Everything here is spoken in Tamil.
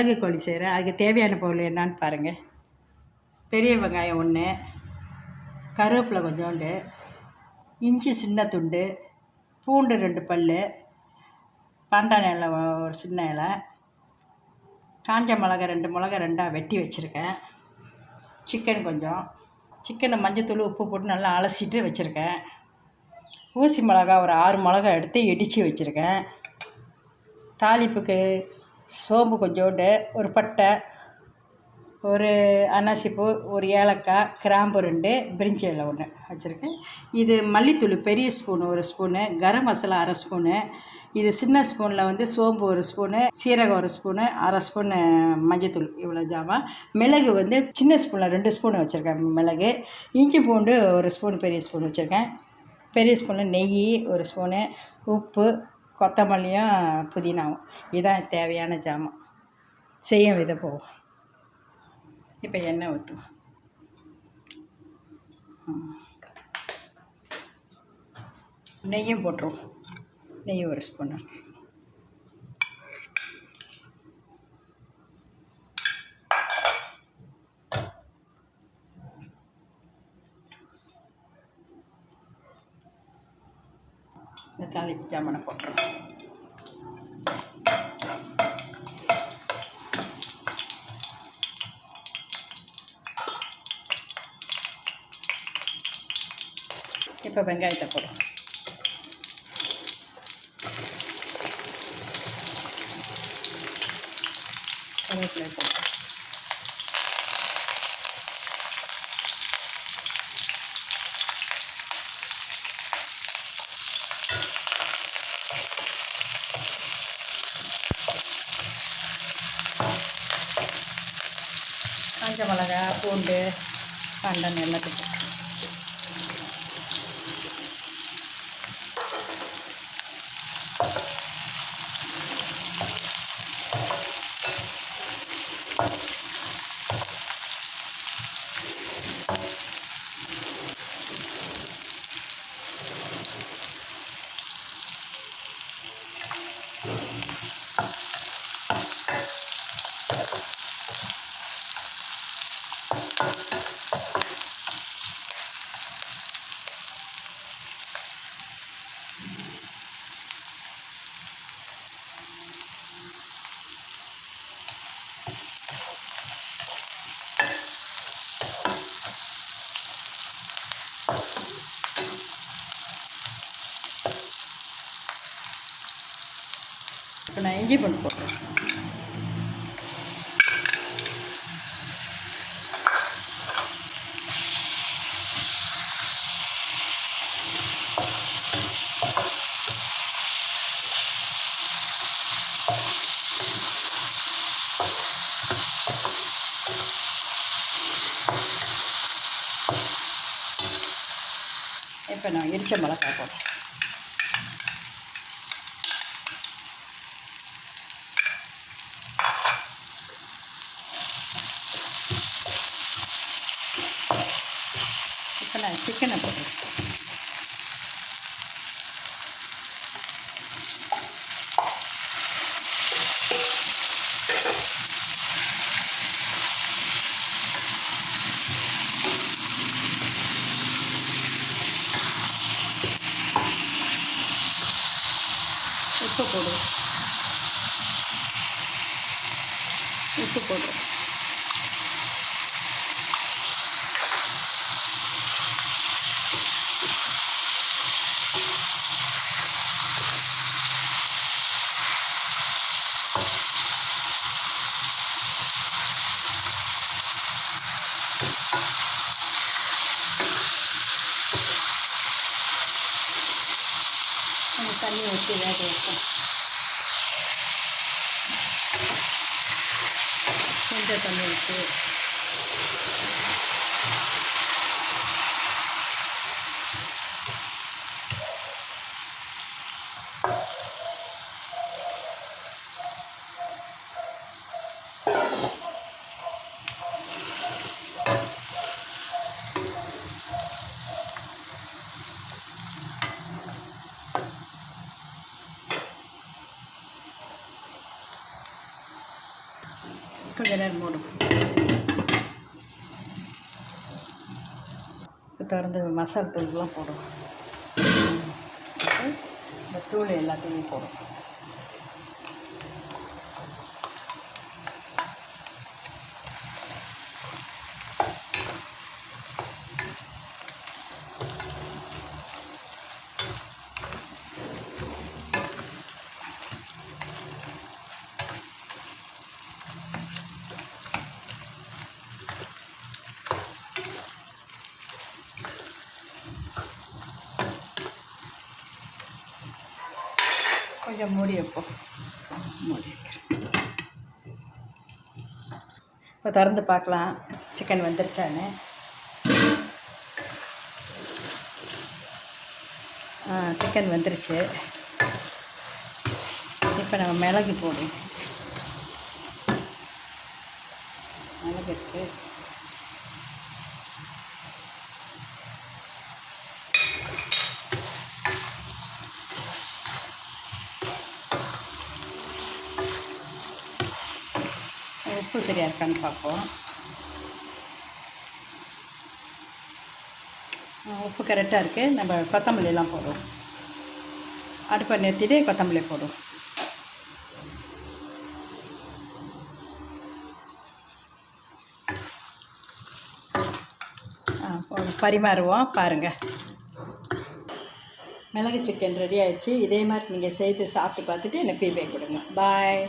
மிளகு கோழி செய்கிறேன். அதுக்கு தேவையான பொருள் என்னான்னு பாருங்கள். பெரிய வெங்காயம் 1, கருவேப்பிலை கொஞ்சோண்டு, இஞ்சி சின்ன துண்டு, பூண்டு 2 பல், பண்டான இலை ஒரு சின்ன இலை, காஞ்ச மிளகா 2 மிளகா 2ஆக வெட்டி வச்சுருக்கேன், சிக்கன் கொஞ்சம், சிக்கனை மஞ்சத்தூள் உப்பு போட்டு நல்லா அலசிட்டு வச்சுருக்கேன், ஊசி மிளகா ஒரு 6 மிளகா எடுத்து இடித்து வச்சுருக்கேன், தாளிப்புக்கு சோம்பு கொஞ்சோண்டு, ஒரு பட்டை, ஒரு அன்னாசிப்பூ, ஒரு ஏலக்காய், கிராம்பு 2, பிரிஞ்சி இலை 1 வச்சுருக்கேன். இது மல்லித்தூள் பெரிய spoon 1 spoon, garam masala 1/2 spoon, இது சின்ன ஸ்பூனில் வந்து சோம்பு 1 ஸ்பூனு, சீரகம் 1 ஸ்பூனு, 1/2 ஸ்பூனு மஞ்சத்தூள், இவ்வளோ ஜாமான். மிளகு வந்து சின்ன ஸ்பூனில் 2 ஸ்பூன் வச்சுருக்கேன் மிளகு. இஞ்சி பூண்டு 1 ஸ்பூன் பெரிய ஸ்பூன் வச்சுருக்கேன். பெரிய ஸ்பூனில் நெய் 1 ஸ்பூனு, உப்பு, கொத்தமல்லியும் புதினாவும். இதுதான் தேவையான ஜாமான். செய்யும் விதை போகும். இப்போ எண்ணெய் ஊற்றுவோம். நெய்யும் போட்டுருவோம். நெய் 1 ஸ்பூனு. இந்த தாளிப்பு ஜாமானை போட்டுருவோம். இப்போ வெங்காயத்தை போடுவோம். கருவேப்பிலை போடுவோம். காஞ்ச மிளகா, பூண்டு, பண்டன் எல்லாத்துக்கும் இப்போ நான் இஞ்சி பூண்டு போடுறேன். இப்போ நான் இடித்த மிளகாய் போடுறேன். இப்போ நான் சிக்கனை போடுறேன். உப்பு போடுவோம். உப்பு போடுவோம். தண்ணி ஊற்றி வேக வைப்போம். கொஞ்சம் தண்ணி ஊற்றி கொஞ்ச நேரம் மூடும். இப்போ திறந்து மசாலா தூள்லாம் போடும். இந்த தூள் எல்லாத்தையும் போடும். கொஞ்சம் மூடி வைப்போம். மூடி இப்போ திறந்து பார்க்கலாம் சிக்கன் வந்துருச்சான்னு. சிக்கன் வந்துருச்சு. இப்போ நம்ம மிளகு போடுவோம். மிளகு இருக்குது. உப்பு சரியாக இருக்கான்னு பார்ப்போம். உப்பு கரெக்டாக இருக்குது. நம்ம கொத்தமல்லிலாம் போடுவோம். அடுப்பை நிறுத்திட்டு கொத்தமல்லி போடுவோம். பரிமாறுவோம். பாருங்கள், மிளகு சிக்கன் ரெடி ஆகிடுச்சு. இதே மாதிரி நீங்கள் செய்து சாப்பிட்டு பார்த்துட்டு எனக்கு ஃபீட்பேக் கொடுங்க. பாய்.